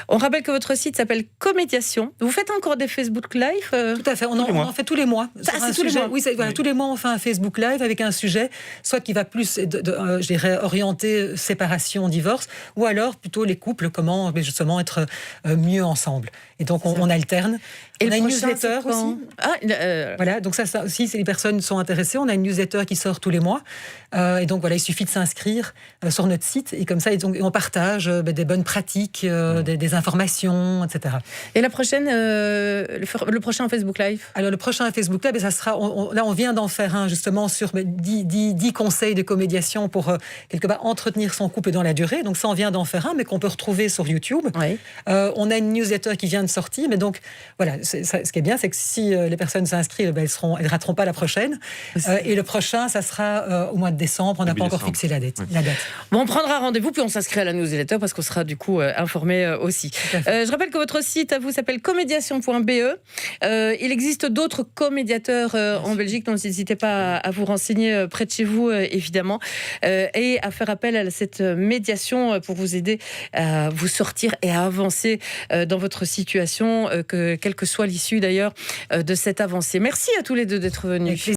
On rappelle que votre site s'appelle Comédiation. Vous faites encore des Facebook Live Tout à fait, on en fait tous les mois. Tous les mois. Oui, tous les mois on fait un Facebook Live avec un sujet, soit qui va plus, je dirais, orienter séparation, divorce, ou alors plutôt les couples, comment justement être mieux ensemble. Et donc on alterne. Et on a une prochain, newsletter aussi. Voilà, donc ça aussi, si les personnes sont intéressées, on a une newsletter qui sort tous les mois. Et donc voilà, il suffit de s'inscrire sur notre site, et comme ça, on partage des bonnes pratiques, des informations, etc. Et la prochaine, le prochain Facebook Live? Alors le prochain Facebook Live, ça sera, là on vient d'en faire un justement sur 10 conseils de comédiation pour quelque part entretenir son couple dans la durée. Donc ça, on vient d'en faire un, mais qu'on peut retrouver sur YouTube. Oui. On a une newsletter qui vient de sortir, mais donc voilà, ce qui est bien, c'est que si les personnes s'inscrivent, elles rateront pas la prochaine. Et le prochain, ça sera au mois de décembre. On n'a pas encore fixé la date. Bon, on prendra rendez-vous, puis on s'inscrit à la newsletter, parce qu'on sera du coup informé aussi. Je rappelle que votre site à vous s'appelle comédiation.be. Il existe d'autres comédiateurs en Belgique, donc n'hésitez pas à vous renseigner près de chez vous, évidemment, et à faire appel à cette médiation pour vous aider à vous sortir et à avancer dans votre situation, quelle que soit l'issue d'ailleurs de cette avancée. Merci à tous les deux d'être venus.